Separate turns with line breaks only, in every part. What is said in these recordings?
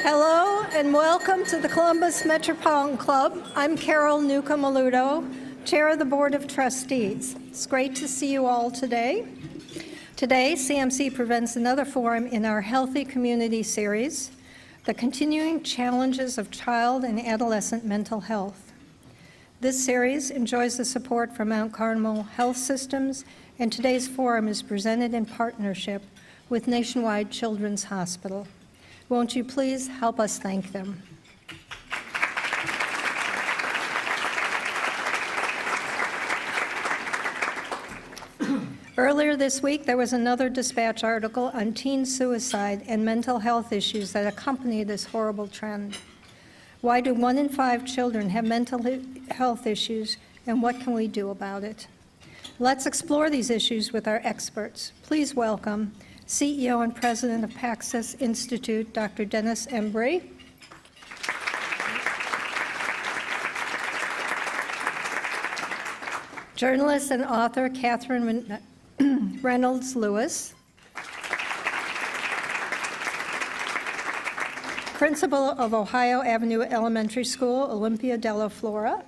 Hello and welcome to the Columbus Metropolitan Club. I'm Carol Newcomb-Aludo, Chair of the Board of Trustees. It's great to see you all today. Today, CMC presents another forum in our Healthy Community series, The Continuing Challenges of Child and Adolescent Mental Health. This series enjoys the support from Mount Carmel Health Systems, and today's forum is presented in partnership with Nationwide Children's Hospital. Won't you please help us thank them? Earlier this week, there was another dispatch article on teen suicide and mental health issues that accompany this horrible trend. Why do 1 in 5 children have mental health issues, and what can we do about it? Let's explore these issues with our experts. Please welcome CEO and President of PAXIS Institute, Dr. Dennis Embry. Journalist and author Katherine Reynolds Lewis. Principal of Ohio Avenue Elementary School, Olympia Della Flora.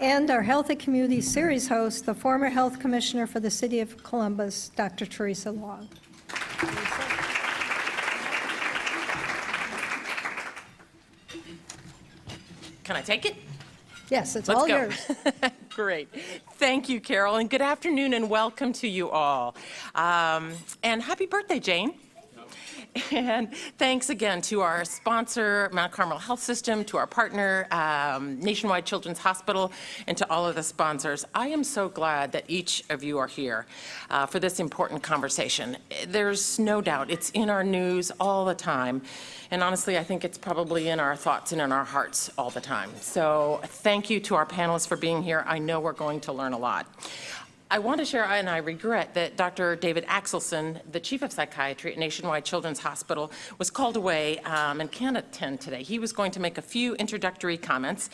And our Healthy Community Series host, the former Health Commissioner for the City of Columbus, Dr. Teresa Long.
Can I take it?
Yes, it's all yours.
Great. Thank you, Carol, and good afternoon and welcome to you all. And happy birthday, Jane. And thanks again to our sponsor, Mount Carmel Health System, to our partner, Nationwide Children's Hospital, and to all of the sponsors. I am so glad that each of you are here for this important conversation. There's no doubt it's in our news all the time. And honestly, I think it's probably in our thoughts and in our hearts all the time. So thank you to our panelists for being here. I know we're going to learn a lot. I want to share, and I regret that Dr. David Axelson, the Chief of Psychiatry at Nationwide Children's Hospital, was called away and can't attend today. He was going to make a few introductory comments.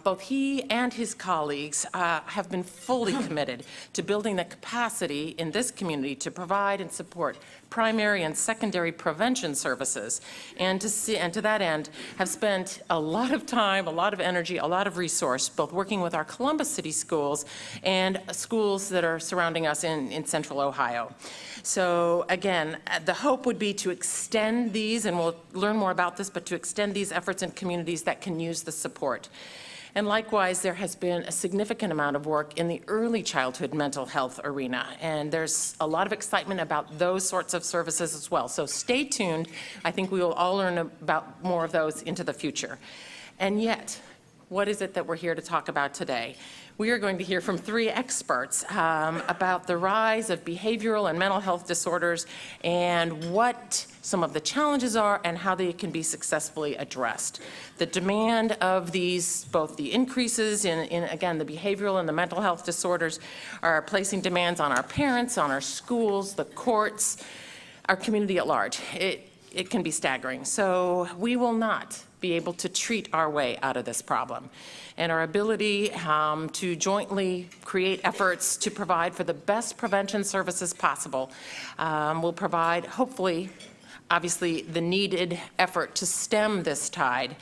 Both he and his colleagues have been fully committed to building the capacity in this community to provide and support primary and secondary prevention services, and to that end have spent a lot of time, a lot of energy, a lot of resource, both working with our Columbus City schools and schools that are surrounding us in central Ohio. So again, the hope would be to extend these, and we'll learn more about this, but to extend these efforts in communities that can use the support. And likewise, there has been a significant amount of work in the early childhood mental health arena, and there's a lot of excitement about those sorts of services as well. So stay tuned. I think we will all learn about more of those into the future. And yet, what is it that we're here to talk about today? We are going to hear from 3 experts about the rise of behavioral and mental health disorders and what some of the challenges are and how they can be successfully addressed. The demand of these, both the increases in again, the behavioral and the mental health disorders are placing demands on our parents, on our schools, the courts, our community at large. It can be staggering. So we will not be able to treat our way out of this problem. And our ability to jointly create efforts to provide for the best prevention services possible will provide, hopefully, obviously, the needed effort to stem this tide.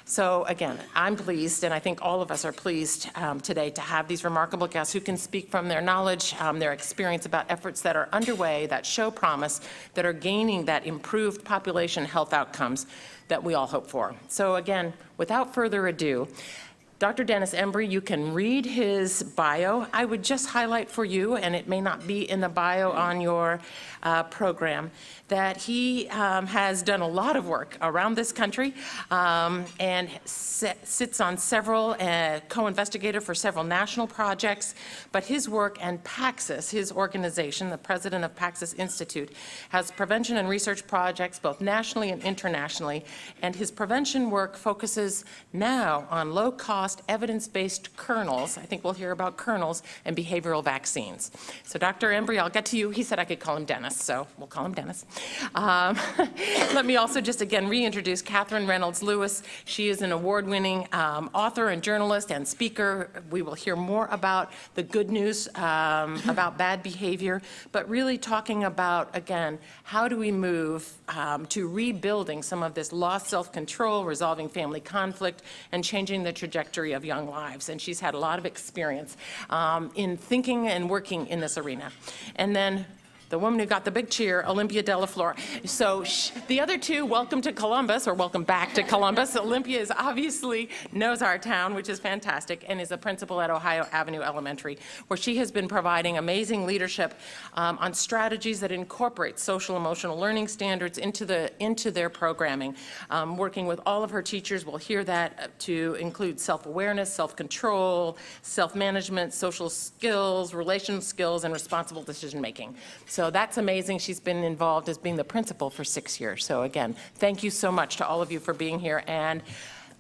So again, I'm pleased, and I think all of us are pleased today to have these remarkable guests who can speak from their knowledge, their experience about efforts that are underway, that show promise, that are gaining that improved population health outcomes that we all hope for. So again, without further ado, Dr. Dennis Embry, you can read his bio. I would just highlight for you, and it may not be in the bio on your program, that he has done a lot of work around this country and sits on several, co-investigator for several national projects, but his work and PAXIS, his organization, the president of PAXIS Institute, has prevention and research projects both nationally and internationally, and his prevention work focuses now on low-cost lost evidence-based kernels, I think we'll hear about kernels, and behavioral vaccines. So Dr. Embry, I'll get to you. He said I could call him Dennis, so we'll call him Dennis. Let me also just again reintroduce Katherine Reynolds Lewis. She is an award-winning author and journalist and speaker. We will hear more about the good news about bad behavior, but really talking about, again, how do we move to rebuilding some of this lost self-control, resolving family conflict, and changing the trajectory of young lives. And she's had a lot of experience in thinking and working in this arena. And then the woman who got the big cheer, Olympia Della Flora. So the other two, welcome to Columbus, or welcome back to Columbus. Olympia is obviously knows our town, which is fantastic, and is a principal at Ohio Avenue Elementary, where she has been providing amazing leadership on strategies that incorporate social emotional learning standards into their programming. Working with all of her teachers, we'll hear that to include self-awareness, self-control, self-management, social skills, relational skills, and responsible decision-making. So that's amazing. She's been involved as being the principal for 6 years. So again, thank you so much to all of you for being here. And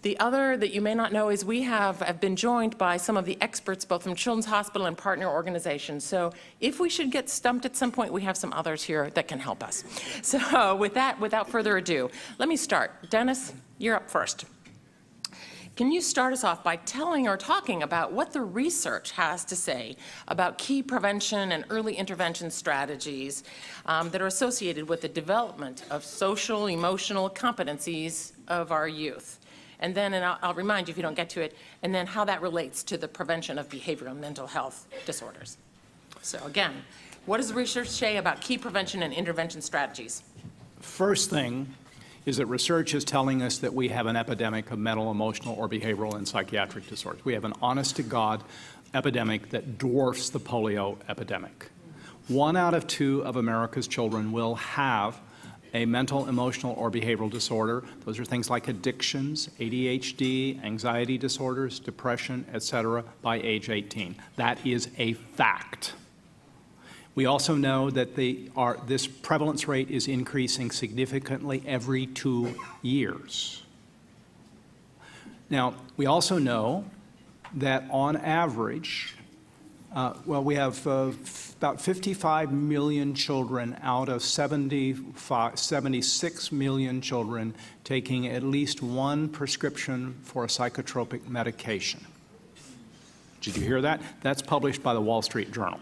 the other that you may not know is we have been joined by some of the experts, both from Children's Hospital and partner organizations. So if we should get stumped at some point, we have some others here that can help us. So with that, without further ado, let me start. Dennis, you're up first. Can you start us off by telling or talking about what the research has to say about key prevention and early intervention strategies that are associated with the development of social, emotional competencies of our youth? And then, and I'll remind you if you don't get to it, and then how that relates to the prevention of behavioral and mental health disorders. So again, what does the research say about key prevention and intervention strategies?
First thing is that research is telling us that we have an epidemic of mental, emotional, or behavioral and psychiatric disorders. We have an honest-to-God epidemic that dwarfs the polio epidemic. 1 out of 2 of America's children will have a mental, emotional, or behavioral disorder. Those are things like addictions, ADHD, anxiety disorders, depression, etc., by age 18. That is a fact. We also know that this prevalence rate is increasing significantly every 2 years. Now, we also know that on average, we have about 55 million children out of 76 million children taking at least 1 prescription for a psychotropic medication. Did you hear that? That's published by the Wall Street Journal.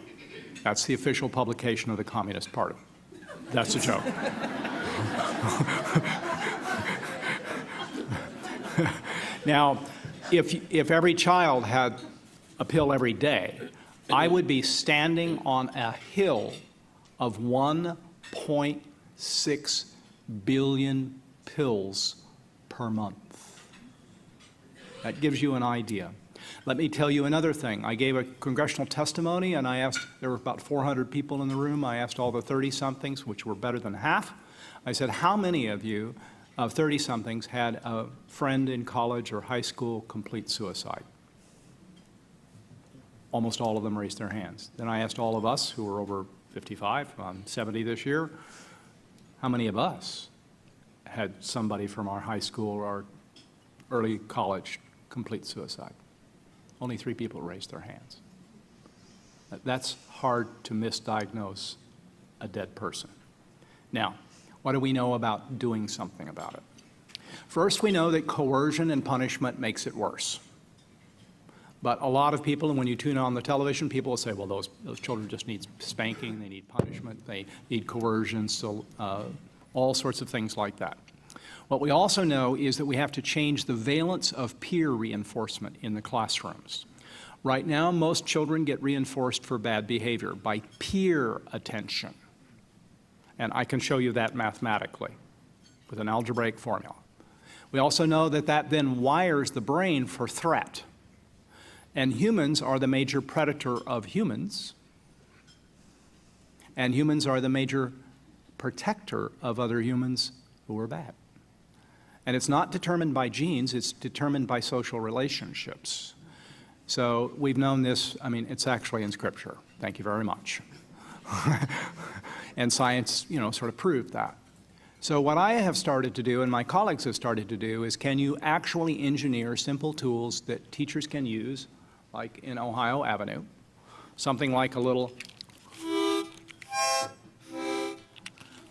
That's the official publication of the Communist Party. That's a joke. Now, if every child had a pill every day, I would be standing on a hill of 1.6 billion pills per month. That gives you an idea. Let me tell you another thing. I gave a congressional testimony, and I asked, there were about 400 people in the room. I asked all the 30-somethings, which were better than half. I said, how many of you, of 30-somethings, had a friend in college or high school complete suicide? Almost all of them raised their hands. Then I asked all of us who were over 55, I'm 70 this year, how many of us had somebody from our high school or our early college complete suicide? Only 3 people raised their hands. That's hard to misdiagnose a dead person. Now, what do we know about doing something about it? First, we know that coercion and punishment makes it worse. But a lot of people, and when you tune on the television, people will say, well, those children just need spanking, they need punishment, they need coercion, so all sorts of things like that. What we also know is that we have to change the valence of peer reinforcement in the classrooms. Right now, most children get reinforced for bad behavior by peer attention. And I can show you that mathematically with an algebraic formula. We also know that that then wires the brain for threat. And humans are the major predator of humans. And humans are the major protector of other humans who are bad. And it's not determined by genes, it's determined by social relationships. So we've known this, I mean, it's actually in Scripture. Thank you very much. And science, sort of proved that. So what I have started to do, and my colleagues have started to do, is can you actually engineer simple tools that teachers can use, like in Ohio Avenue, something like a little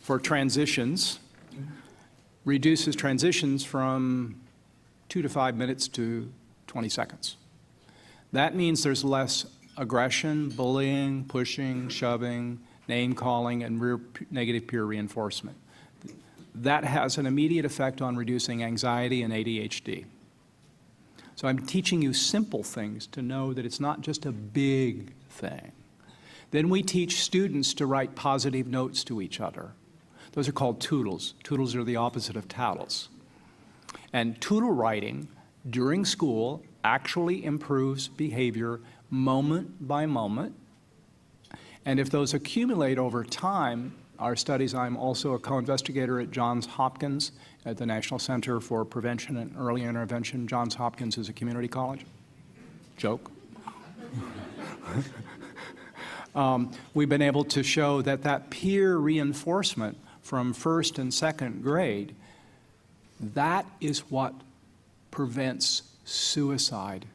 for transitions, reduces transitions from 2 to 5 minutes to 20 seconds. That means there's less aggression, bullying, pushing, shoving, name-calling, and negative peer reinforcement. That has an immediate effect on reducing anxiety and ADHD. So I'm teaching you simple things to know that it's not just a big thing. Then we teach students to write positive notes to each other. Those are called toodles. Toodles are the opposite of tattles. And toodle writing during school actually improves behavior moment by moment. And if those accumulate over time, our studies, I'm also a co-investigator at Johns Hopkins at the National Center for Prevention and Early Intervention. Johns Hopkins is a community college. Joke. We've been able to show that that peer reinforcement from first and second grade, that is what prevents suicide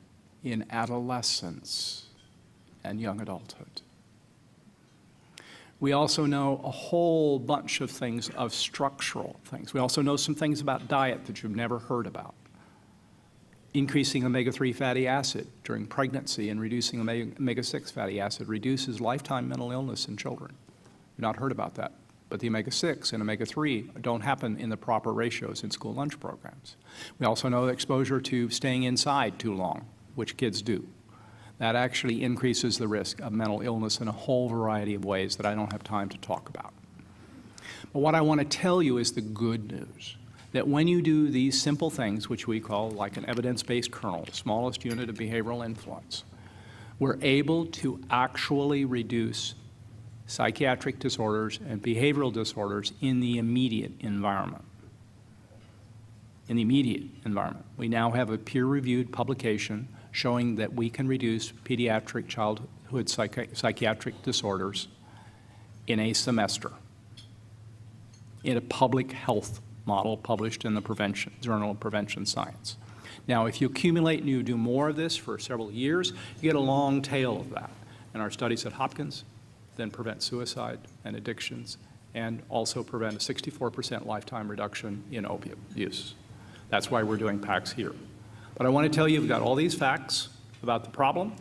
in adolescence and young adulthood. We also know a whole bunch of things, of structural things. We also know some things about diet that you've never heard about. Increasing omega-3 fatty acid during pregnancy and reducing omega-6 fatty acid reduces lifetime mental illness in children. You've not heard about that. But the omega-6 and omega-3 don't happen in the proper ratios in school lunch programs. We also know that exposure to staying inside too long, which kids do, that actually increases the risk of mental illness in a whole variety of ways that I don't have time to talk about. But what I want to tell you is the good news, that when you do these simple things, which we call like an evidence-based kernel, the smallest unit of behavioral influence, we're able to actually reduce psychiatric disorders and behavioral disorders in the immediate environment. In the immediate environment. We now have a peer-reviewed publication showing that we can reduce pediatric childhood psychiatric disorders in a semester in a public health model published in the Journal of Prevention Science. Now, if you accumulate and you do more of this for several years, you get a long tail of that. And our studies at Hopkins then prevent suicide and addictions and also prevent a 64% lifetime reduction in opiate use. That's why we're doing PAX here. But I want to tell you, we've got all these facts about the problem,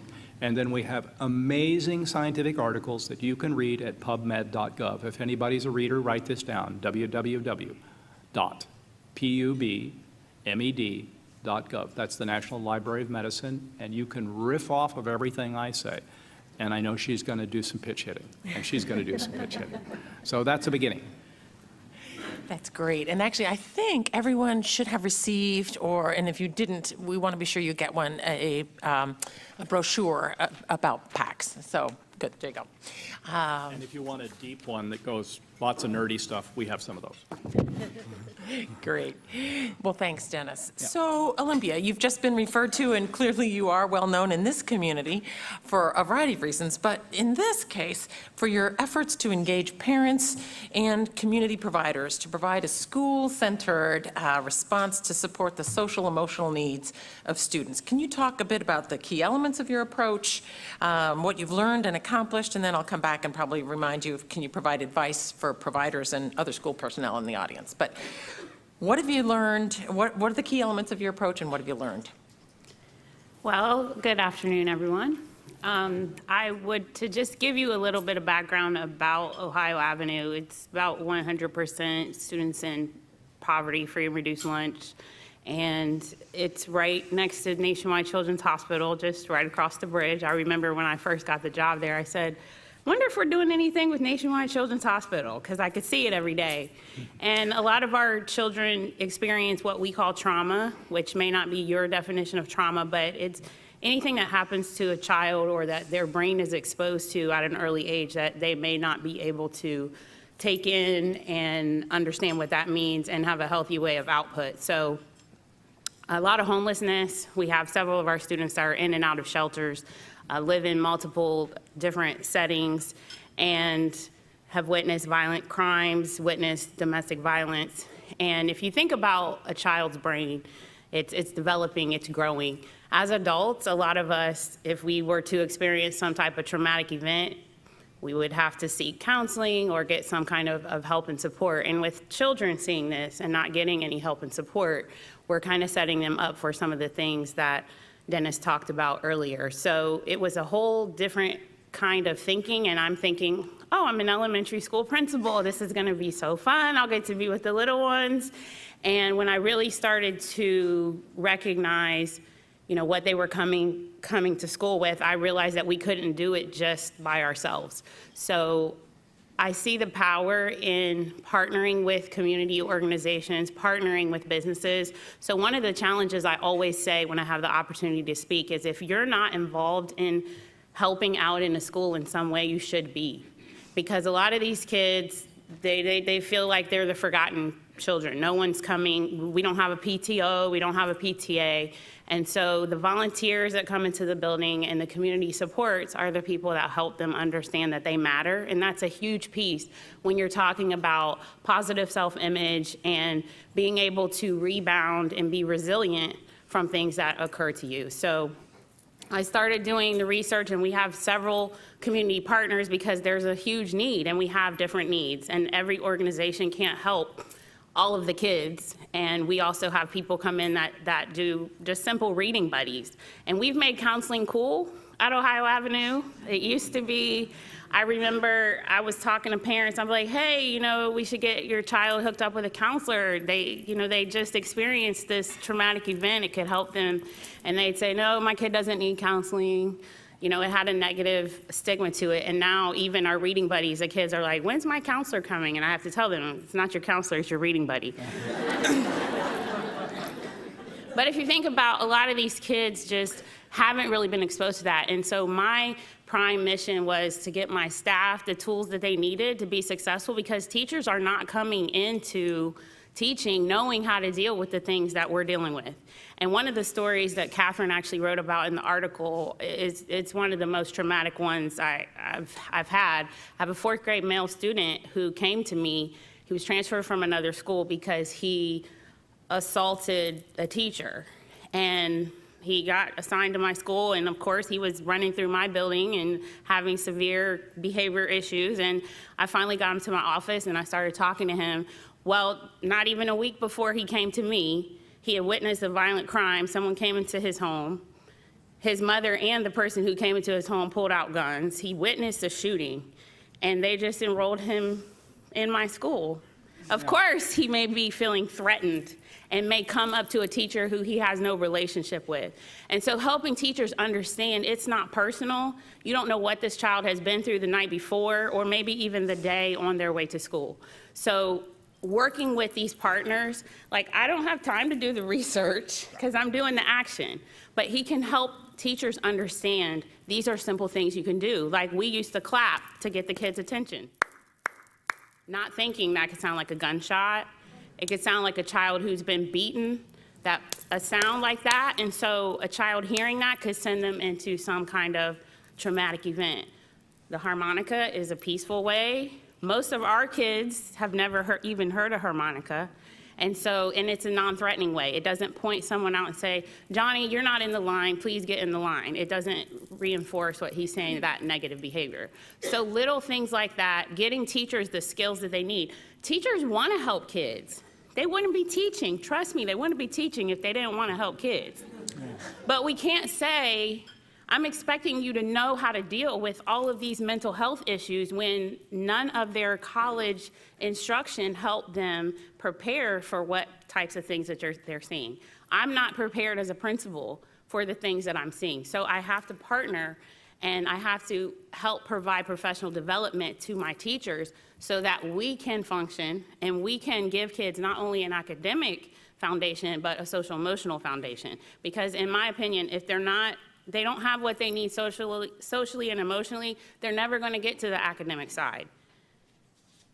and then we have amazing scientific articles that you can read at pubmed.gov. If anybody's a reader, write this down, www.pubmed.gov. That's the National Library of Medicine, and you can riff off of everything I say. And I know she's going to do some pitch hitting, and she's going to do some pitch hitting. So that's a beginning.
That's great. And actually, I think everyone should have received, and if you didn't, we want to be sure you get one, a brochure about PAX. So good, there you go.
And if you want a deep one that goes lots of nerdy stuff, we have some of those.
Great. Well, thanks, Dennis.
Yeah.
So, Olympia, you've just been referred to, and clearly you are well known in this community for a variety of reasons, but in this case, for your efforts to engage parents and community providers to provide a school-centered response to support the social emotional needs of students. Can you talk a bit about the key elements of your approach, what you've learned and accomplished, and then I'll come back and probably remind you, can you provide advice for providers and other school personnel in the audience. But what have you learned? What are the key elements of your approach, and what have you learned?
Well, good afternoon, everyone. To just give you a little bit of background about Ohio Avenue, it's about 100% students in poverty, free and reduced lunch, and it's right next to Nationwide Children's Hospital, just right across the bridge. I remember when I first got the job there, I said, wonder if we're doing anything with Nationwide Children's Hospital, because I could see it every day. And a lot of our children experience what we call trauma, which may not be your definition of trauma, but it's anything that happens to a child or that their brain is exposed to at an early age that they may not be able to take in and understand what that means and have a healthy way of output. So a lot of homelessness. We have several of our students that are in and out of shelters, live in multiple different settings, and have witnessed violent crimes, witnessed domestic violence. And if you think about a child's brain, it's developing, it's growing. As adults, a lot of us, if we were to experience some type of traumatic event, we would have to seek counseling or get some kind of help and support. And with children seeing this and not getting any help and support, we're kind of setting them up for some of the things that Dennis talked about earlier. So it was a whole different kind of thinking, and I'm thinking, oh, I'm an elementary school principal. This is gonna be so fun. I'll get to be with the little ones. And when I really started to recognize, you know, what they were coming to school with, I realized that we couldn't do it just by ourselves. So I see the power in partnering with community organizations, partnering with businesses. So one of the challenges I always say when I have the opportunity to speak is if you're not involved in helping out in a school in some way, you should be. Because a lot of these kids, they feel like they're the forgotten children. No one's coming. We don't have a PTO. We don't have a PTA. And so the volunteers that come into the building and the community supports are the people that help them understand that they matter. And that's a huge piece when you're talking about positive self-image and being able to rebound and be resilient from things that occur to you. So I started doing the research, and we have several community partners because there's a huge need, and we have different needs, and every organization can't help all of the kids. And we also have people come in that do just simple reading buddies. And we've made counseling cool at Ohio Avenue. It used to be, I remember I was talking to parents, I'm like, hey, you know, we should get your child hooked up with a counselor. They just experienced this traumatic event, it could help them. And they'd say, no, my kid doesn't need counseling. You know, it had a negative stigma to it. And now even our reading buddies, the kids are like, when's my counselor coming? And I have to tell them, it's not your counselor, it's your reading buddy. But if you think about, a lot of these kids just haven't really been exposed to that. And so my prime mission was to get my staff the tools that they needed to be successful, because teachers are not coming into teaching knowing how to deal with the things that we're dealing with. And one of the stories that Katherine actually wrote about in the article it's one of the most traumatic ones I've had. I have a 4th grade male student who came to me. He was transferred from another school because he assaulted a teacher. And he got assigned to my school, and of course he was running through my building and having severe behavior issues. And I finally got him to my office and I started talking to him. Well, not even a week before he came to me, he had witnessed a violent crime. Someone came into his home. His mother and the person who came into his home pulled out guns. He witnessed a shooting, and they just enrolled him in my school. Of course, he may be feeling threatened and may come up to a teacher who he has no relationship with. And so helping teachers understand it's not personal. You don't know what this child has been through the night before or maybe even the day on their way to school. So working with these partners, like I don't have time to do the research because I'm doing the action, but he can help teachers understand these are simple things you can do. Like we used to clap to get the kids' attention. Not thinking that could sound like a gunshot. It could sound like a child who's been beaten, a sound like that. And so a child hearing that could send them into some kind of traumatic event. The harmonica is a peaceful way. Most of our kids have never even heard a harmonica. And it's a non-threatening way. It doesn't point someone out and say, Johnny, you're not in the line, please get in the line. It doesn't reinforce what he's saying, that negative behavior. So little things like that, getting teachers the skills that they need. Teachers want to help kids. They wouldn't be teaching, trust me, they wouldn't be teaching if they didn't want to help kids. But we can't say, I'm expecting you to know how to deal with all of these mental health issues when none of their college instruction helped them prepare for what types of things that they're seeing. I'm not prepared as a principal for the things that I'm seeing. So I have to partner and I have to help provide professional development to my teachers so that we can function and we can give kids not only an academic foundation, but a social emotional foundation. Because in my opinion, if they don't have what they need socially and emotionally, they're never going to get to the academic side.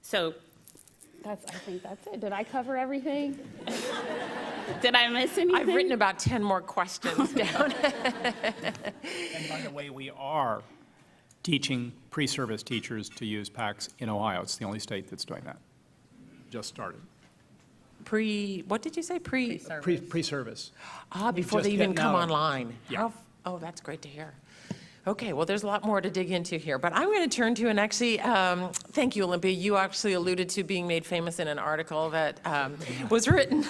So I think that's it. Did I cover everything? Did I miss anything?
I've written about 10 more questions down.
And by the way, we are teaching pre-service teachers to use PACS in Ohio. It's the only state that's doing that. Just started.
What did you say?
Pre-service.
Before
Just
they even
getting
come
out.
online.
Yeah.
Oh, that's great to hear. Okay, well, there's a lot more to dig into here, but I'm going to turn to, and actually, thank you, Olympia. You actually alluded to being made famous in an article that was written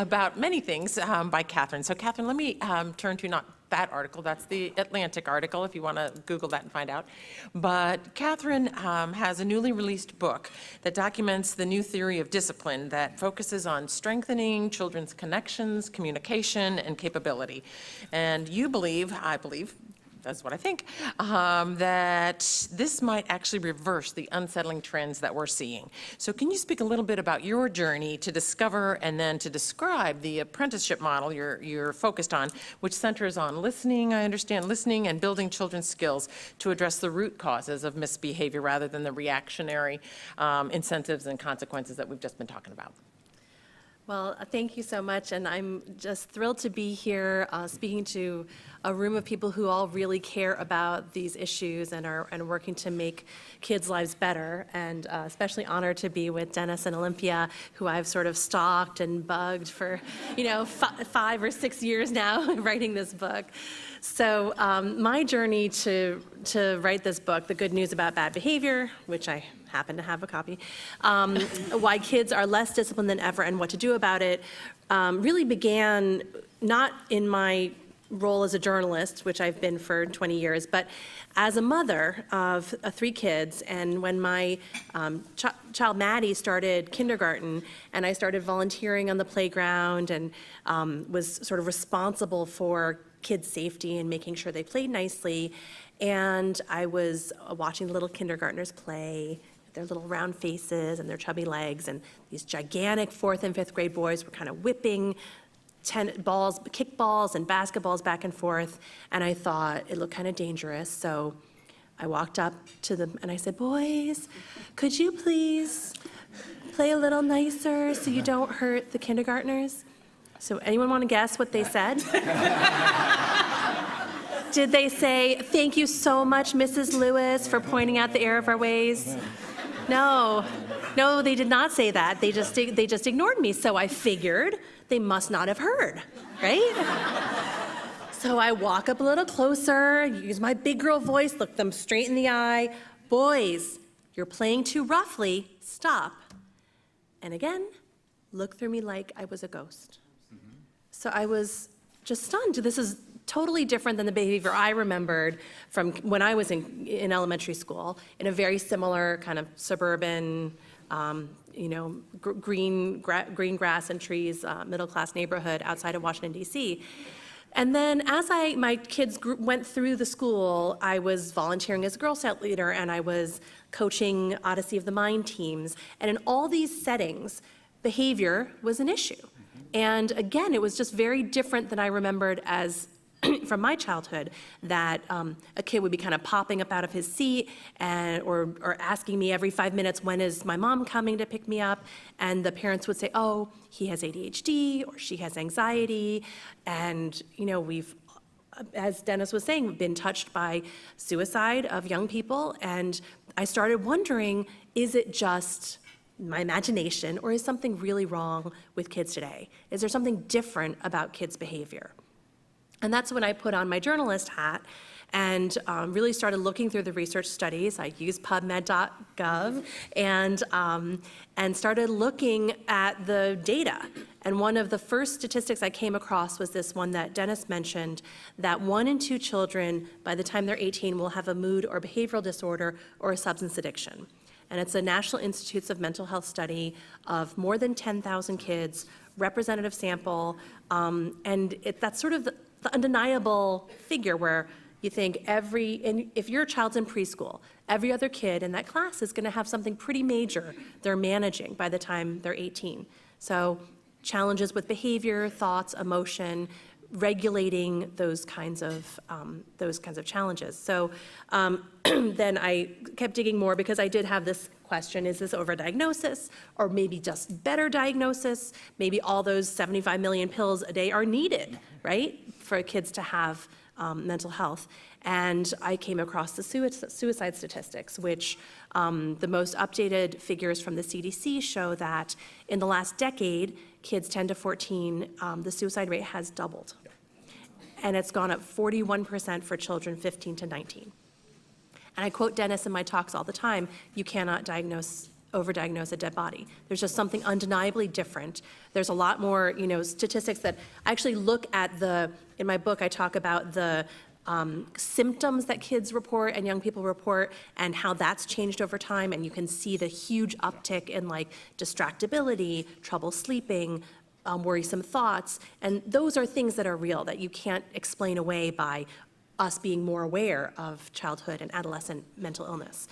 about many things by Katherine. So, Katherine, let me turn to not that article, that's the Atlantic article, if you want to Google that and find out. But Katherine has a newly released book that documents the new theory of discipline that focuses on strengthening children's connections, communication, and capability. And you believe, I believe, that's what I think, that this might actually reverse the unsettling trends that we're seeing. So can you speak a little bit about your journey to discover and then to describe the apprenticeship model you're focused on, which centers on listening, I understand, listening and building children's skills to address the root causes of misbehavior rather than the reactionary incentives and consequences that we've just been talking about?
Well, thank you so much, and I'm just thrilled to be here speaking to a room of people who all really care about these issues and are working to make kids' lives better, and especially honored to be with Dennis and Olympia, who I've sort of stalked and bugged for, 5 or 6 years now, writing this book. So my journey to write this book, The Good News About Bad Behavior, which I happen to have a copy, why kids are less disciplined than ever and what to do about it, really began not in my role as a journalist, which I've been for 20 years, but as a mother of 3 kids. And when my child Maddie started kindergarten, and I started volunteering on the playground and was sort of responsible for kids' safety and making sure they played nicely, and I was watching little kindergartners play, their little round faces and their chubby legs, and these gigantic 4th and 5th grade boys were kind of whipping kickballs and basketballs back and forth, and I thought it looked kind of dangerous. So I walked up to them and I said, "Boys, could you please play a little nicer so you don't hurt the kindergartners?" So anyone want to guess what they said? Did they say, "Thank you so much, Mrs. Lewis, for pointing out the error of our ways"? No, they did not say that. They just ignored me. So I figured they must not have heard, right? So I walk up a little closer, use my big girl voice, look them straight in the eye. "Boys, you're playing too roughly. Stop." And again, look through me like I was a ghost. So I was just stunned. This is totally different than the behavior I remembered from when I was in elementary school, in a very similar kind of suburban, green grass and trees, middle-class neighborhood outside of Washington, D.C. And then as my kids went through the school, I was volunteering as a Girl Scout leader, and I was coaching Odyssey of the Mind teams. And in all these settings, behavior was an issue. And again, it was just very different than I remembered as from my childhood, that a kid would be kind of popping up out of his seat or asking me every 5 minutes, "When is my mom coming to pick me up?" And the parents would say, "Oh, he has ADHD or she has anxiety." And we've, as Dennis was saying, been touched by suicide of young people. And I started wondering, is it just my imagination, or is something really wrong with kids today? Is there something different about kids' behavior? And that's when I put on my journalist hat and really started looking through the research studies. I used PubMed.gov and started looking at the data. And one of the first statistics I came across was this one that Dennis mentioned, that 1 in 2 children, by the time they're 18, will have a mood or behavioral disorder or a substance addiction. And it's a National Institutes of Mental Health study of more than 10,000 kids, representative sample, and that's sort of the undeniable figure where you think if your child's in preschool, every other kid in that class is going to have something pretty major they're managing by the time they're 18. So challenges with behavior, thoughts, emotion, regulating those kinds of challenges. So then I kept digging more because I did have this question: is this overdiagnosis, or maybe just better diagnosis? Maybe all those 75 million pills a day are needed, right, for kids to have mental health. And I came across the suicide statistics, which the most updated figures from the CDC show that in the last decade, kids 10 to 14, the suicide rate has doubled. And it's gone up 41% for children 15 to 19. And I quote Dennis in my talks all the time, you cannot overdiagnose a dead body. There's just something undeniably different. There's a lot more, statistics that I actually look at in my book, I talk about the symptoms that kids report and young people report and how that's changed over time. And you can see the huge uptick in like distractibility, trouble sleeping, worrisome thoughts. And those are things that are real that you can't explain away by us being more aware of childhood and adolescent mental illness.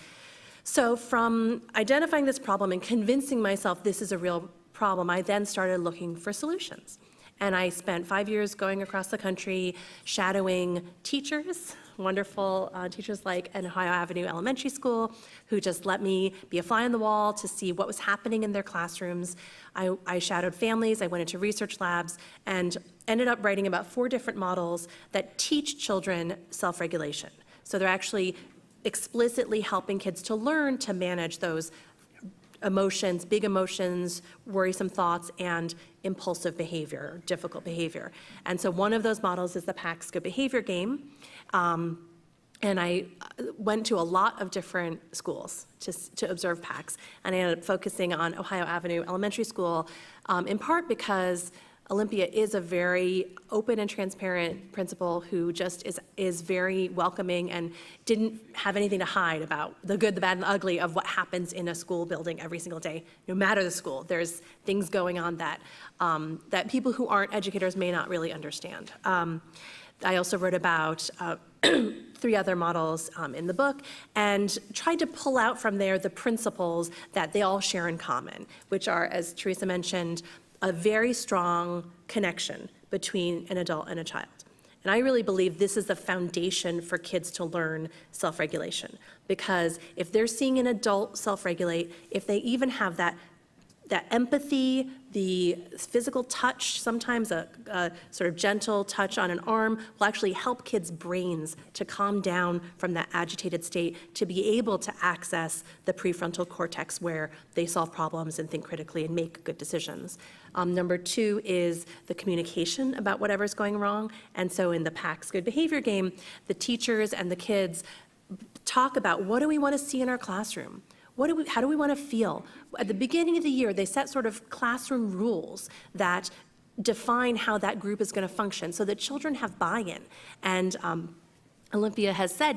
So from identifying this problem and convincing myself this is a real problem, I then started looking for solutions. And I spent 5 years going across the country shadowing teachers, wonderful teachers like an Ohio Avenue Elementary School, who just let me be a fly on the wall to see what was happening in their classrooms. I shadowed families, I went into research labs, and ended up writing about 4 different models that teach children self-regulation. So they're actually explicitly helping kids to learn to manage those emotions, big emotions, worrisome thoughts, and impulsive behavior, difficult behavior. And so one of those models is the PAXIS Good Behavior game. And I went to a lot of different schools to observe PAX, and I ended up focusing on Ohio Avenue Elementary School, in part because Olympia is a very open and transparent principal who just is very welcoming and didn't have anything to hide about the good, the bad, and the ugly of what happens in a school building every single day. No matter the school, there's things going on that, that people who aren't educators may not really understand. I also wrote about 3 other models in the book and tried to pull out from there the principles that they all share in common, which are, as Teresa mentioned, a very strong connection between an adult and a child. And I really believe this is the foundation for kids to learn self-regulation, because if they're seeing an adult self-regulate, if they even have that empathy, the physical touch, sometimes a sort of gentle touch on an arm will actually help kids' brains to calm down from that agitated state, to be able to access the prefrontal cortex where they solve problems and think critically and make good decisions. Number 2 is the communication about whatever's going wrong. And so in the PAX Good Behavior game, the teachers and the kids talk about, what do we want to see in our classroom? How do we want to feel? At the beginning of the year, they set sort of classroom rules that define how that group is going to function so that children have buy-in. And Olympia has said,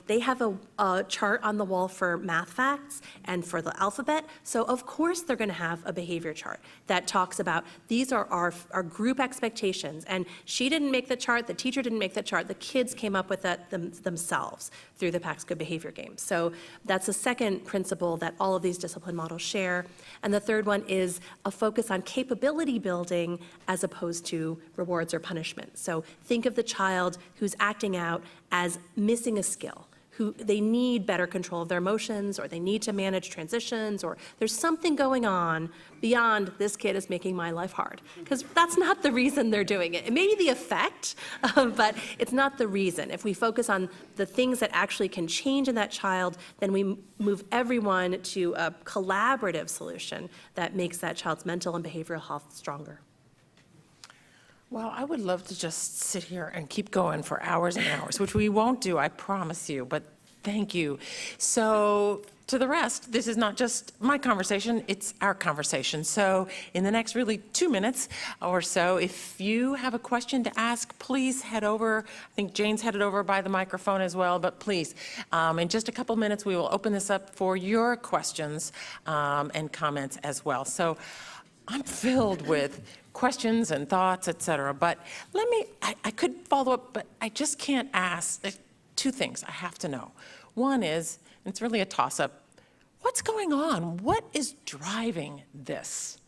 they have a chart on the wall for math facts and for the alphabet. So of course they're going to have a behavior chart that talks about these are our group expectations. And she didn't make the chart, the teacher didn't make the chart, the kids came up with that themselves through the PAX Good Behavior game. So that's the second principle that all of these discipline models share. And the third one is a focus on capability building as opposed to rewards or punishment. So think of the child who's acting out as missing a skill, who they need better control of their emotions, or they need to manage transitions, or there's something going on beyond this kid is making my life hard. Because that's not the reason they're doing it. It may be the effect, but it's not the reason. If we focus on the things that actually can change in that child, then we move everyone to a collaborative solution that makes that child's mental and behavioral health stronger.
Well, I would love to just sit here and keep going for hours and hours, which we won't do, I promise you, but thank you. So to the rest, this is not just my conversation, it's our conversation. So in the next really 2 minutes or so, if you have a question to ask, please head over. I think Jane's headed over by the microphone as well, but please, in just a couple minutes, we will open this up for your questions and comments as well. So I'm filled with questions and thoughts, et cetera, but I could follow up, but I just can't ask. There's 2 things I have to know. One is, and it's really a toss-up, what's going on? What is driving this?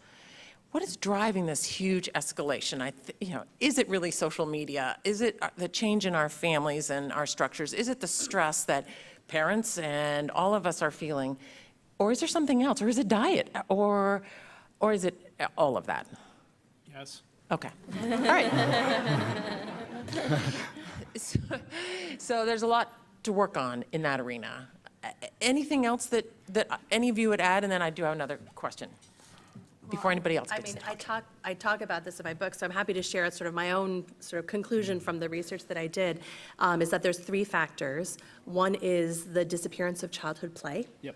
What is driving this huge escalation? Is it really social media? Is it the change in our families and our structures? Is it the stress that parents and all of us are feeling? Or is there something else? Or is it diet? Or is it all of that?
Yes.
Okay. All right. So there's a lot to work on in that arena. Anything else that any of you would add? And then I do have another question before anybody else gets to talk.
I talk about this in my book, so I'm happy to share sort of my own sort of conclusion from the research that I did, is that there's 3 factors. One is the disappearance of childhood play.
Yep.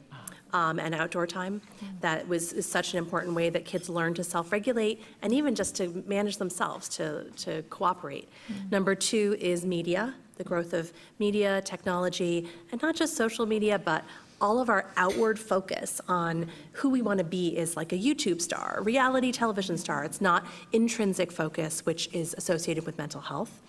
And outdoor time. That is such an important way that kids learn to self-regulate and even just to manage themselves, to cooperate. Number 2 is media, the growth of media, technology, and not just social media, but all of our outward focus on who we want to be is like a YouTube star, a reality television star. It's not intrinsic focus, which is associated with mental health.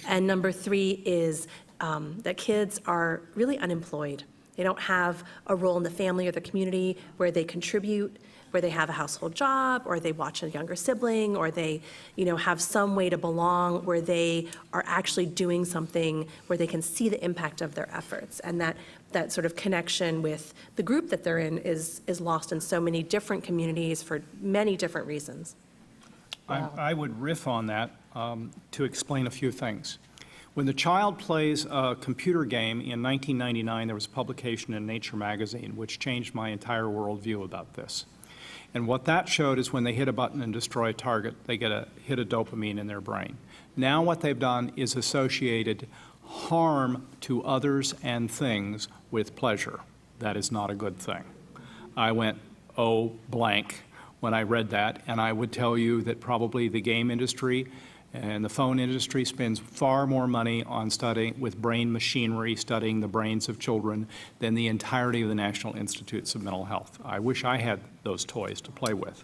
And number 3 is that kids are really unemployed. They don't have a role in the family or the community where they contribute, where they have a household job, or they watch a younger sibling, or they, have some way to belong, where they are actually doing something where they can see the impact of their efforts. And that sort of connection with the group that they're in is lost in so many different communities for many different reasons.
I would riff on that to explain a few things. When the child plays a computer game in 1999, there was a publication in Nature magazine which changed my entire worldview about this. And what that showed is when they hit a button and destroy a target, they get a hit of dopamine in their brain. Now what they've done is associated harm to others and things with pleasure. That is not a good thing. I went, oh, blank, when I read that, and I would tell you that probably the game industry and the phone industry spends far more money on studying with brain machinery, studying the brains of children, than the entirety of the National Institutes of Mental Health. I wish I had those toys to play with.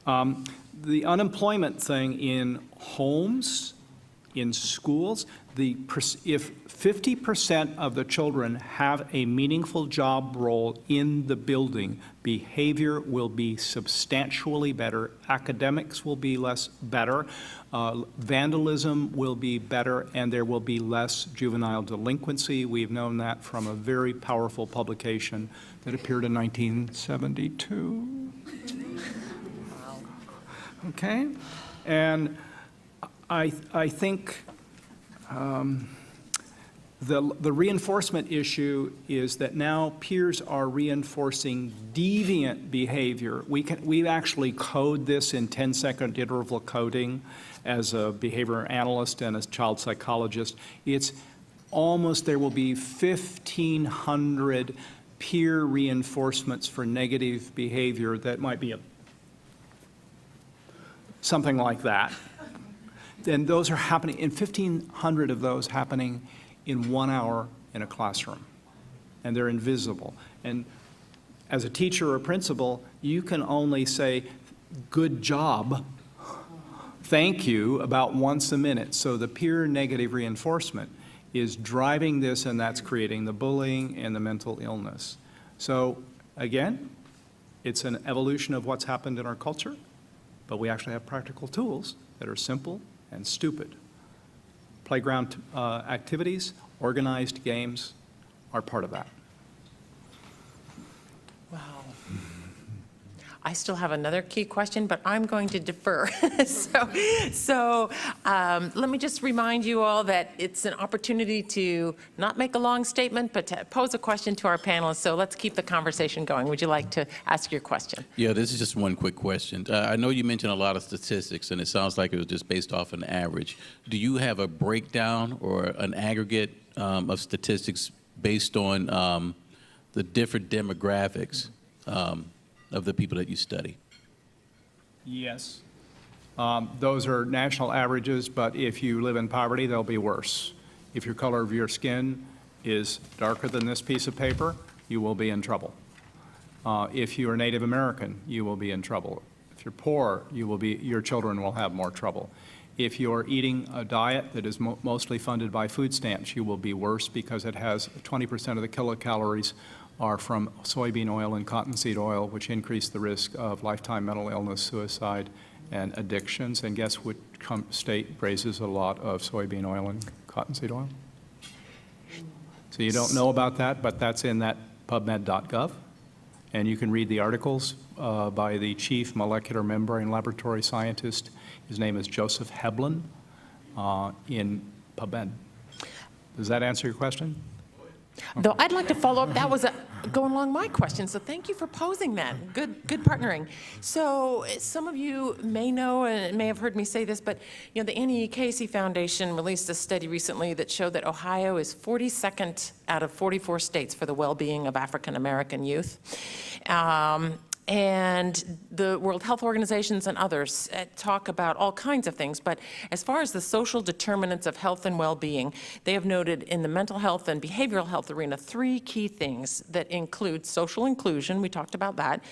The unemployment thing in homes, in schools, if 50% of the children have a meaningful job role in the building, behavior will be substantially better, academics will be better, vandalism will be better, and there will be less juvenile delinquency. We've known that from a very powerful publication that appeared in 1972. Okay? And I think the reinforcement issue is that now peers are reinforcing deviant behavior. We actually code this in 10-second interval coding as a behavior analyst and as a child psychologist. It's almost, there will be 1,500 peer reinforcements for negative behavior that might be something like that. And those are happening, in 1,500 of those happening in 1 hour in a classroom. And they're invisible. And as a teacher or principal, you can only say, good job, thank you, about once a minute. So the peer negative reinforcement is driving this, and that's creating the bullying and the mental illness. So again, it's an evolution of what's happened in our culture, but we actually have practical tools that are simple and stupid. Playground activities, organized games are part of that.
Wow. I still have another key question, but I'm going to defer. So let me just remind you all that it's an opportunity to not make a long statement, but to pose a question to our panelists. So let's keep the conversation going. Would you like to ask your question?
Yeah, this is just one quick question. I know you mentioned a lot of statistics, and it sounds like it was just based off an average. Do you have a breakdown or an aggregate of statistics based on the different demographics of the people that you study?
Yes. Those are national averages, but if you live in poverty, they'll be worse. If your color of your skin is darker than this piece of paper, you will be in trouble. If you are Native American, you will be in trouble. If you're poor, your children will have more trouble. If you're eating a diet that is mostly funded by food stamps, you will be worse because it has 20% of the kilocalories are from soybean oil and cottonseed oil, which increase the risk of lifetime mental illness, suicide, and addictions. And guess which state raises a lot of soybean oil and cottonseed oil? So you don't know about that, but that's in that PubMed.gov. And you can read the articles by the chief molecular membrane laboratory scientist. His name is Joseph Heblin in PubMed. Does that answer your question?
Though I'd like to follow up, that was going along my question, so thank you for posing that. Good partnering. So some of you may know and may have heard me say this, but the Annie E. Casey Foundation released a study recently that showed that Ohio is 42nd out of 44 states for the well-being of African American youth. And the World Health Organizations and others talk about all kinds of things, but as far as the social determinants of health and well-being, they have noted in the mental health and behavioral health arena 3 key things that include social inclusion, we talked about that,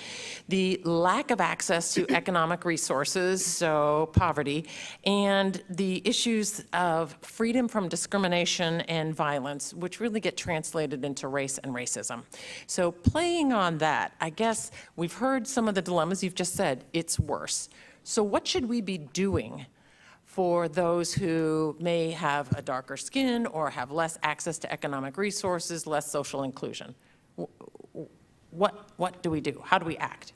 the lack of access to economic resources, so poverty, and the issues of freedom from discrimination and violence, which really get translated into race and racism. So playing on that, I guess we've heard some of the dilemmas you've just said. It's worse. So what should we be doing for those who may have a darker skin or have less access to economic resources, less social inclusion? What do we do? How do we act?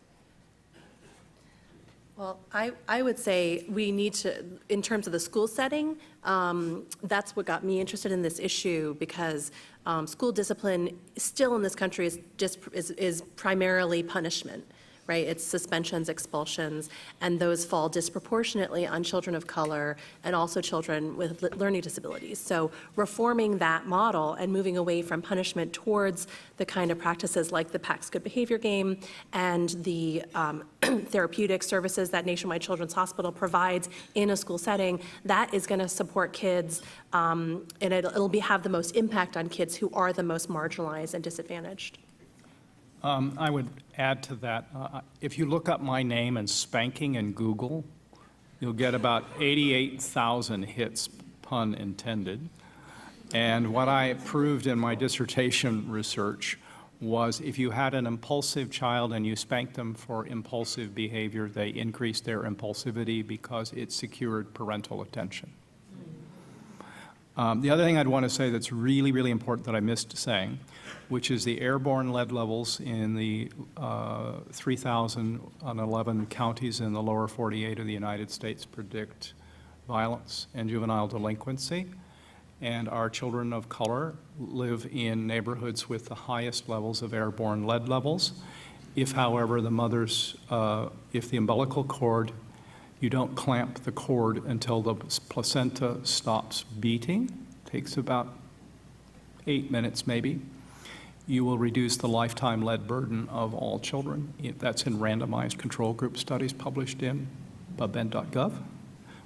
Well, I would say we need to, in terms of the school setting, that's what got me interested in this issue, because school discipline still in this country is primarily punishment, right? It's suspensions, expulsions, and those fall disproportionately on children of color and also children with learning disabilities. So reforming that model and moving away from punishment towards the kind of practices like the PAX Good Behavior Game and the therapeutic services that Nationwide Children's Hospital provides in a school setting, that is going to support kids, and it'll have the most impact on kids who are the most marginalized and disadvantaged.
I would add to that, if you look up my name and spanking in Google, you'll get about 88,000 hits, pun intended. And what I proved in my dissertation research was if you had an impulsive child and you spanked them for impulsive behavior, they increased their impulsivity because it secured parental attention. The other thing I'd want to say that's really, really important that I missed saying, which is the airborne lead levels in the 3,011 counties in the lower 48 of the United States predict violence and juvenile delinquency. And our children of color live in neighborhoods with the highest levels of airborne lead levels. If, however, the mother's, if the umbilical cord, you don't clamp the cord until the placenta stops beating, takes about 8 minutes maybe, you will reduce the lifetime lead burden of all children. That's in randomized control group studies published in pubmed.gov.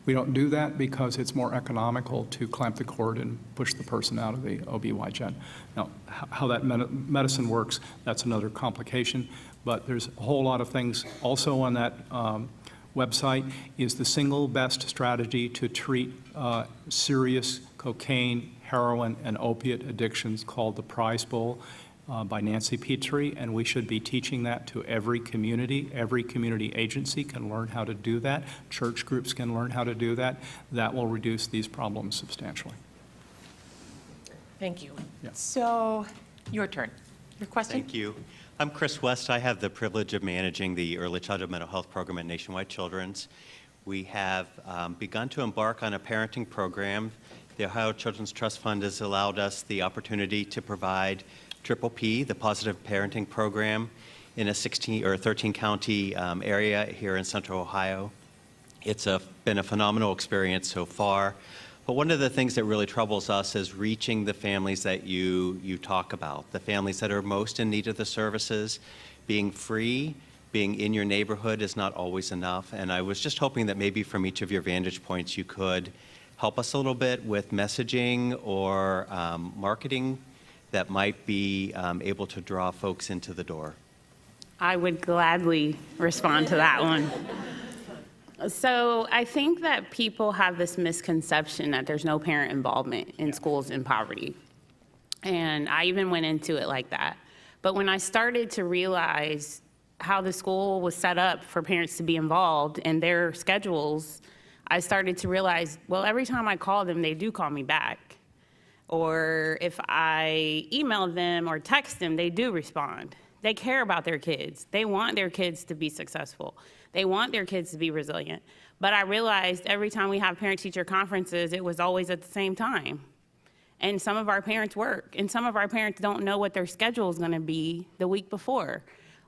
We don't do that because it's more economical to clamp the cord and push the person out of the OB/GYN. Now, how that medicine works, that's another complication, but there's a whole lot of things also on that website. Is the single best strategy to treat serious cocaine, heroin, and opiate addictions called the Prize Bowl by Nancy Petrie, and we should be teaching that to every community. Every community agency can learn how to do that. Church groups can learn how to do that. That will reduce these problems substantially.
Thank you.
Yeah.
So, your turn. Your question?
Thank you. I'm Chris West. I have the privilege of managing the Early Childhood Mental Health Program at Nationwide Children's. We have begun to embark on a parenting program. The Ohio Children's Trust Fund has allowed us the opportunity to provide Triple P, the Positive Parenting Program, in a 16 or 13 county area here in Central Ohio. It's been a phenomenal experience so far. But one of the things that really troubles us is reaching the families that you talk about, the families that are most in need of the services. Being free, being in your neighborhood is not always enough. And I was just hoping that maybe from each of your vantage points you could help us a little bit with messaging or marketing that might be able to draw folks into the door.
I would gladly respond to that one. So I think that people have this misconception that there's no parent involvement in schools in poverty. And I even went into it like that. But when I started to realize how the school was set up for parents to be involved in their schedules, I started to realize, well, every time I call them, they do call me back. Or if I email them or text them, they do respond. They care about their kids. They want their kids to be successful. They want their kids to be resilient. But I realized every time we have parent-teacher conferences, it was always at the same time. And some of our parents work, and some of our parents don't know what their schedule is going to be the week before.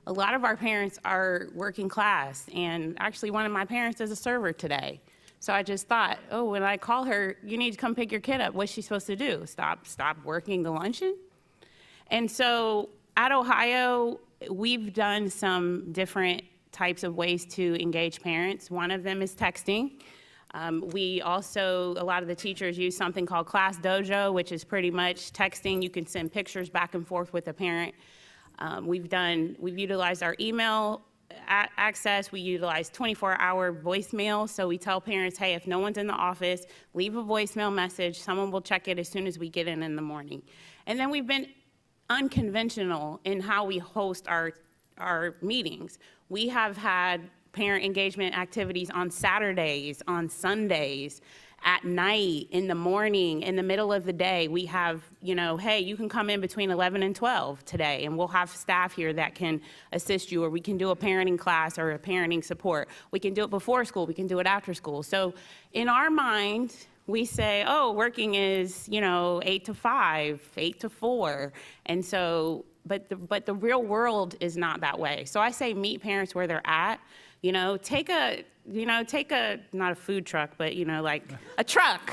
A lot of our parents are working class, and actually one of my parents is a server today. So I just thought, oh, when I call her, you need to come pick your kid up. What's she supposed to do? Stop working the luncheon? And so at Ohio, we've done some different types of ways to engage parents. One of them is texting. We also, a lot of the teachers use something called Class Dojo, which is pretty much texting. You can send pictures back and forth with a parent. We've utilized our email access. We utilize 24-hour voicemail. So we tell parents, hey, if no one's in the office, leave a voicemail message. Someone will check it as soon as we get in the morning. And then we've been unconventional in how we host our meetings. We have had parent engagement activities on Saturdays, on Sundays, at night, in the morning, in the middle of the day. We have, hey, you can come in between 11 and 12 today, and we'll have staff here that can assist you, or we can do a parenting class or a parenting support. We can do it before school, we can do it after school. So in our mind, we say, oh, working is, 8 to 5, 8 to 4. And so, but the real world is not that way. So I say meet parents where they're at. Take a, not a food truck, but, like a truck.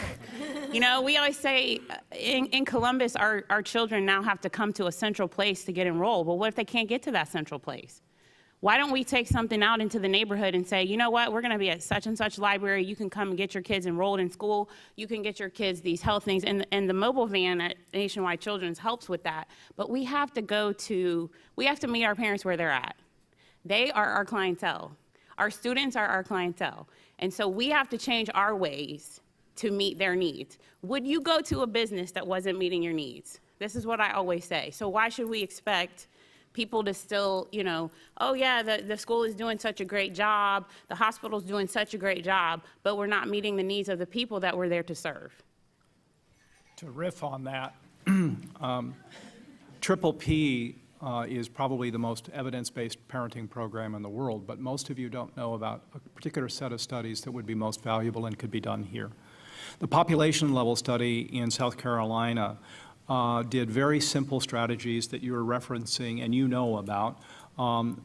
We always say in Columbus, our children now have to come to a central place to get enrolled. Well, what if they can't get to that central place? Why don't we take something out into the neighborhood and say, you know what, we're going to be at such and such library. You can come and get your kids enrolled in school. You can get your kids these health things. And the mobile van at Nationwide Children's helps with that. But we have to meet our parents where they're at. They are our clientele. Our students are our clientele. And so we have to change our ways to meet their needs. Would you go to a business that wasn't meeting your needs? This is what I always say. So why should we expect people to still, oh yeah, the school is doing such a great job, the hospital's doing such a great job, but we're not meeting the needs of the people that we're there to serve?
To riff on that, Triple P is probably the most evidence-based parenting program in the world, but most of you don't know about a particular set of studies that would be most valuable and could be done here. The population level study in South Carolina did very simple strategies that you were referencing and you know about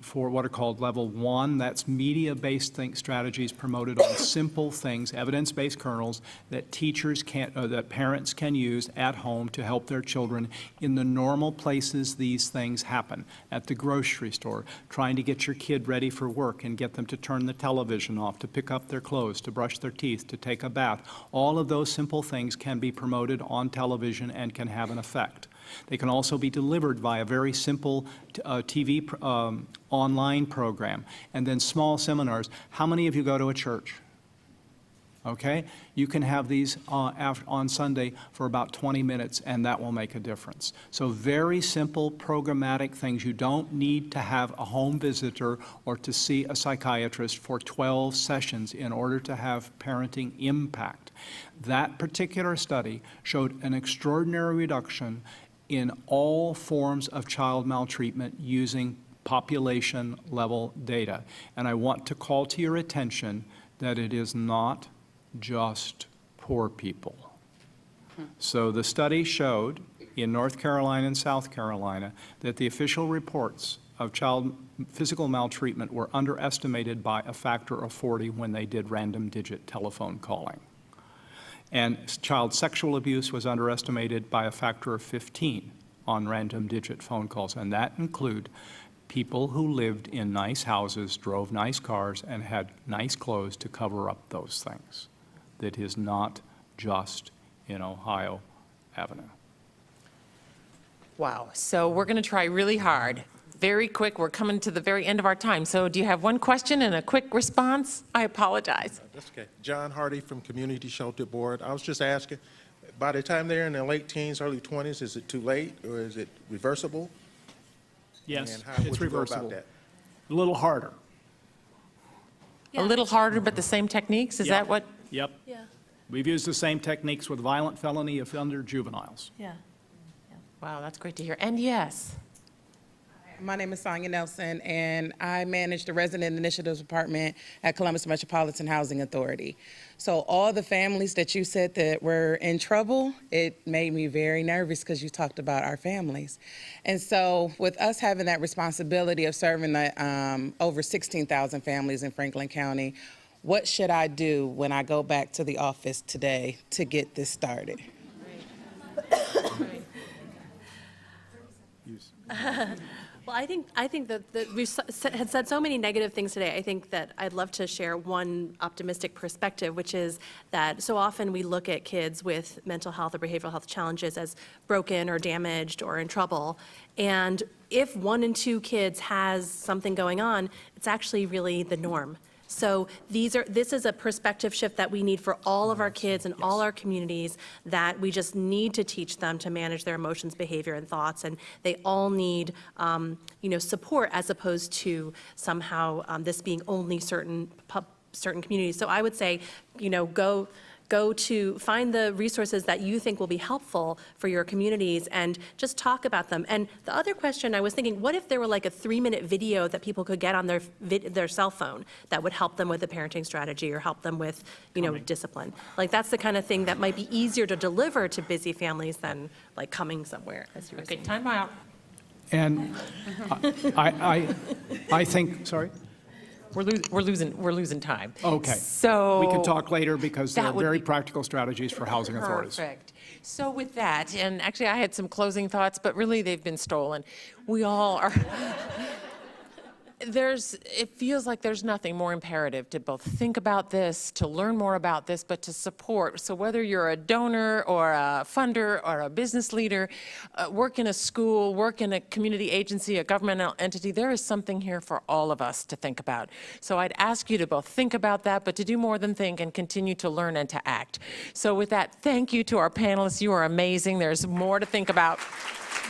for what are called level 1. That's media-based strategies promoted on simple things, evidence-based kernels that that parents can use at home to help their children in the normal places these things happen. At the grocery store, trying to get your kid ready for work and get them to turn the television off, to pick up their clothes, to brush their teeth, to take a bath. All of those simple things can be promoted on television and can have an effect. They can also be delivered via a very simple TV online program, and then small seminars. How many of you go to a church? Okay? You can have these on Sunday for about 20 minutes, and that will make a difference. So very simple programmatic things. You don't need to have a home visitor or to see a psychiatrist for 12 sessions in order to have parenting impact. That particular study showed an extraordinary reduction in all forms of child maltreatment using population level data. And I want to call to your attention that it is not just poor people. So the study showed in North Carolina and South Carolina that the official reports of child physical maltreatment were underestimated by a factor of 40 when they did random digit telephone calling. And child sexual abuse was underestimated by a factor of 15 on random digit phone calls, and that include people who lived in nice houses, drove nice cars, and had nice clothes to cover up those things. That is not just in Ohio Avenue.
Wow. So we're going to try really hard. Very quick. We're coming to the very end of our time. So do you have one question and a quick response? I apologize.
That's okay. John Hardy from Community Shelter Board. I was just asking, by the time they're in their late teens, early 20s, is it too late or is it reversible?
Yes,
And how would
it's
you go about
reversible.
that?
A little harder.
A little harder, but the same techniques? Is
Yeah.
that what?
Yep.
Yeah.
We've used the same techniques with violent felony offender juveniles.
Yeah.
Wow, that's great to hear. And yes.
Hi, My name is Sonia Nelson, and I manage the Resident Initiatives Department at Columbus Metropolitan Housing Authority. So all the families that you said that were in trouble, it made me very nervous because you talked about our families. And so with us having that responsibility of serving the over 16,000 families in Franklin County, what should I do when I go back to the office today to get this started?
Well, I think that we had said so many negative things today. I think that I'd love to share one optimistic perspective, which is that so often we look at kids with mental health or behavioral health challenges as broken or damaged or in trouble. And if 1 in 2 kids has something going on, it's actually really the norm. So this is a perspective shift that we need for all of our kids and all our communities, that we just need to teach them to manage their emotions, behavior, and thoughts, and they all need support, as opposed to somehow this being only certain communities. So I would say, go to find the resources that you think will be helpful for your communities and just talk about them. And the other question I was thinking, what if there were like a 3-minute video that people could get on their cell phone that would help them with a parenting strategy or help them with, discipline? Like, that's the kind of thing that might be easier to deliver to busy families than like coming somewhere, as you were saying.
Okay, time out.
And I think, sorry?
We're losing time.
Okay.
So
We can talk later because there
that
are
would
very
be
practical strategies for housing authorities.
Perfect. So with that, and actually I had some closing thoughts, but really they've been stolen. We all are. It feels like there's nothing more imperative to both think about this, to learn more about this, but to support. So whether you're a donor or a funder or a business leader, work in a school, work in a community agency, a governmental entity, there is something here for all of us to think about. So I'd ask you to both think about that, but to do more than think and continue to learn and to act. So with that, thank you to our panelists. You are amazing. There's more to think about.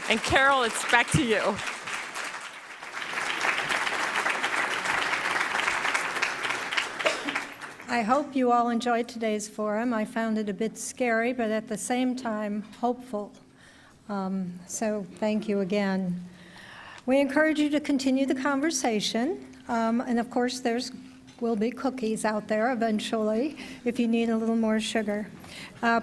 And Carol, it's back to you.
I hope you all enjoyed today's forum. I found it a bit scary, but at the same time, hopeful. So thank you again. We encourage you to continue the conversation. And of course, will be cookies out there eventually if you need a little more sugar.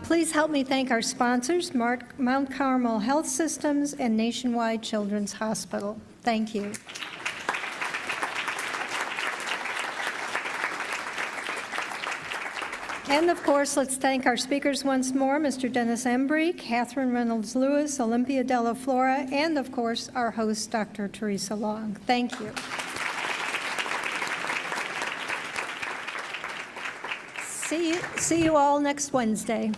Please help me thank our sponsors, Mount Carmel Health Systems and Nationwide Children's Hospital. Thank you. And of course, let's thank our speakers once more, Mr. Dennis Embry, Katherine Reynolds Lewis, Olympia Della Flora, and of course, our host, Dr. Teresa Long. Thank you. See you all next Wednesday.